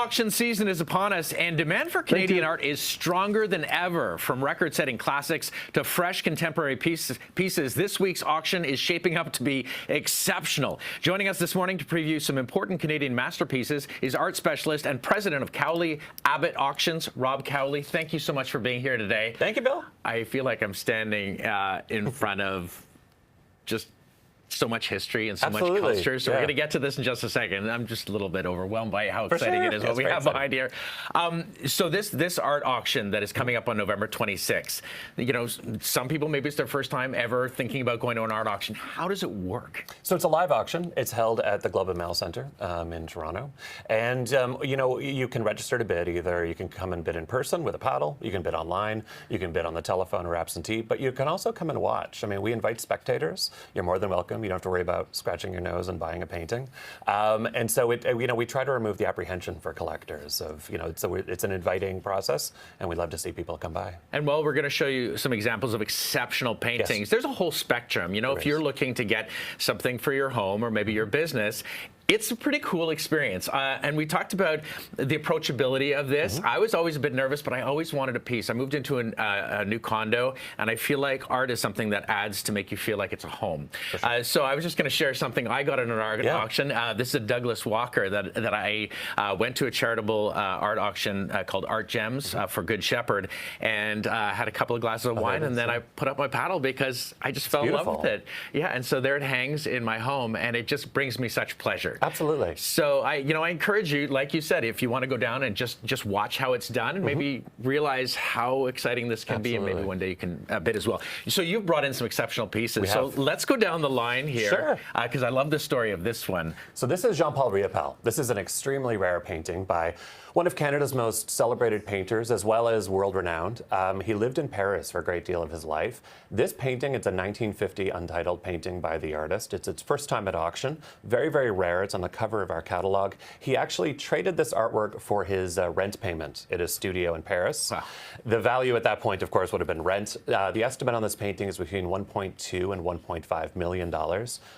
auction season is upon us, and demand for Canadian art is stronger than ever. From record-setting classics to fresh contemporary pieces, this week's auction is shaping up to be exceptional. Joining us this morning to preview some important Canadian masterpieces is art specialist and president of Cowley Abbott Auctions, Rob Cowley. Thank you so much for being here today. Thank you, Bill. I feel like I'm standing in front of just so much history and so much culture. So we're going to get to this in just a second. I'm just a little bit overwhelmed by how exciting it is what we have behind here. So this art auction that is coming up on November 26th, you know, some people, maybe it's their first time ever thinking about going to an art auction. How does it work? So it's a live auction. It's held at the Globe and Mail Centre in Toronto. And, you know, you can register to bid. Either you can come and bid in person with a paddle, you can bid online, you can bid on the telephone or absentee, but you can also come and watch. I mean, we invite spectators. You're more than welcome. You don't have to worry about scratching your nose and buying a painting. And so, you know, we try to remove the apprehension for collectors of, you know, so it's an inviting process, and we love to see people come by. And well, we're going to show you some examples of exceptional paintings. Yes. There's a whole spectrum. You know, if you're looking to get something for your home or maybe your business, it's a pretty cool experience. And we talked about the approachability of this. I was always a bit nervous, but I always wanted a piece. I moved into a new condo, and I feel like art is something that adds to make you feel like it's a home. So I was just going to share something I got at an art auction. This is a Douglas Walker that I went to a charitable art auction called Art Gems for Good Shepherd, and had a couple of glasses of wine, and then I put up my paddle because I just fell in love with it. Yeah, and so there it hangs in my home, and it just brings me such pleasure. Absolutely. So I encourage you, like you said, if you want to go down and just watch how it's done, and maybe realize how exciting this can be, and maybe one day you can bid as well. So you've brought in some exceptional pieces. So let's go down the line here, because I love the story of this one. So this is Paul Riopelle. This is an extremely rare painting by one of Canada's most celebrated painters, as well as world-renowned. He lived in Paris for a great deal of his life. This painting, it's a 1950 untitled painting by the artist. It's its first time at auction. Very, very rare. It's on the cover of our catalog. He actually traded this artwork for his rent payment at his studio in Paris. Wow. The value at that point, of course, would have been rent. The estimate on this painting is between $1.2 and $1.5 million.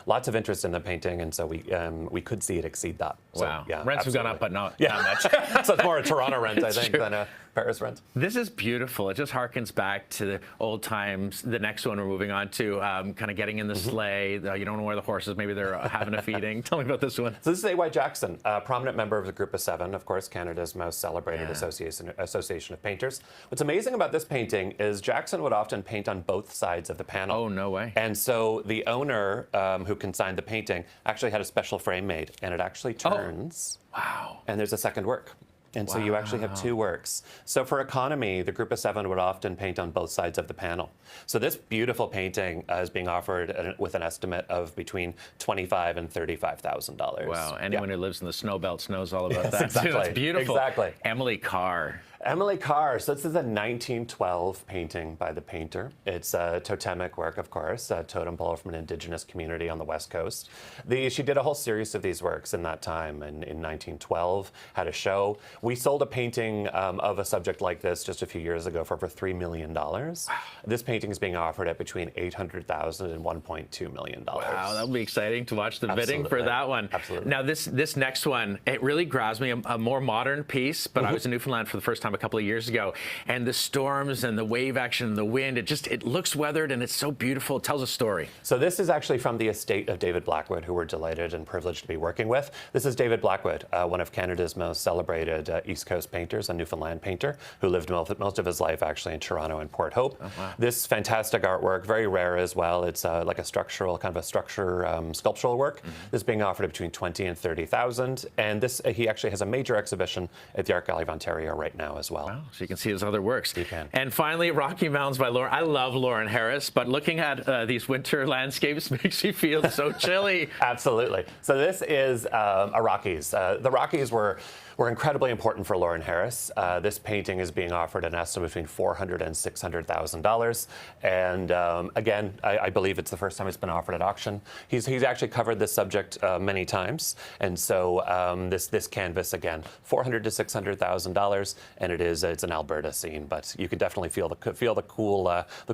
Lots of interest in the painting, and so we could see it exceed that. Wow. So, yeah, rents have gone up, but not much. So it's more a Toronto rent, I think, than a Paris rent. This is beautiful. It just harkens back to the old times. The next one we're moving on to, kind of getting in the sleigh. You don't know where the horses, maybe they're having a feeding. Tell me about this one. So this is A.Y. Jackson, a prominent member of the Group of Seven, of course, Canada's most celebrated association of painters. What's amazing about this painting is Jackson would often paint on both sides of the panel. Oh, no way. And so the owner who consigned the painting actually had a special frame made, and it actually turns. Oh. Wow. And there's a second work. And so you actually have two works. So for economy, the Group of Seven would often paint on both sides of the panel. So this beautiful painting is being offered with an estimate of between $25,000 and $35,000. Wow, anyone who lives in the snow belts knows all about that. Exactly. Too. That's beautiful. Exactly. Emily Carr. Emily Carr. So this is a 1912 painting by the painter. It's a totemic work, of course, a totem pole from an indigenous community on the West Coast. She did a whole series of these works in that time, and in 1912 had a show. We sold a painting of a subject like this just a few years ago for over $3 million. Wow. This painting is being offered at between $800,000 and $1.2 million. Wow, that'll be exciting to watch the bidding for that one. Absolutely. Now this next one, it really grabs me, a more modern piece, but I was in Newfoundland for the first time a couple of years ago, and the storms and the wave action and the wind, it looks weathered, and it's so beautiful. It tells a story. So this is actually from the estate of David Blackwood, who we're delighted and privileged to be working with. This is David Blackwood, one of Canada's most celebrated East Coast painters, a Newfoundland painter, who lived most of his life actually in Toronto and Port Hope. Oh, wow. This fantastic artwork, very rare as well. It's like a structural, kind of a sculptural work. This is being offered at between $20,000 and $30,000, and this he actually has a major exhibition at the Art Gallery of Ontario right now as well. Wow, so you can see his other works. You can. And finally, Rocky Mountains by Lawren. I love Lawren Harris, but looking at these winter landscapes makes me feel so chilly. Absolutely. So this is a Rockies. The Rockies were incredibly important for Lawren Harris. This painting is being offered an estimate between $400,000 and $600,000. And again, I believe it's the first time it's been offered at auction. He's actually covered this subject many times. And so this canvas, again, $400,000 to $600,000, and it's an Alberta scene, but you can definitely feel the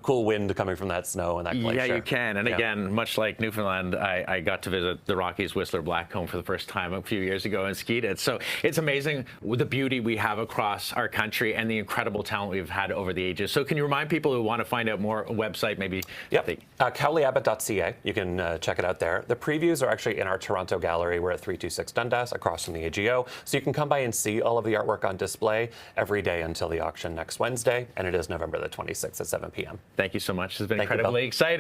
cool wind coming from that snow and that glacier. Yeah, you can. And again, much like Newfoundland, I got to visit the Rockies Whistler Blackcomb for the first time a few years ago and skied it. So it's amazing amazing with the beauty we have across our country and the incredible talent we've had over the ages. So can you remind people who want to find out more, a website maybe? Yep, cowleyabbott.ca. You can check it out there. The previews are actually in our Toronto gallery. We're at 326 Dundas, across from the AGO. So you can come by and see all of the artwork on display every day until the auction next Wednesday, and it is November the 26th at 7 p.m. Thank you so much. This has been Thank you, incredibly Bill. exciting.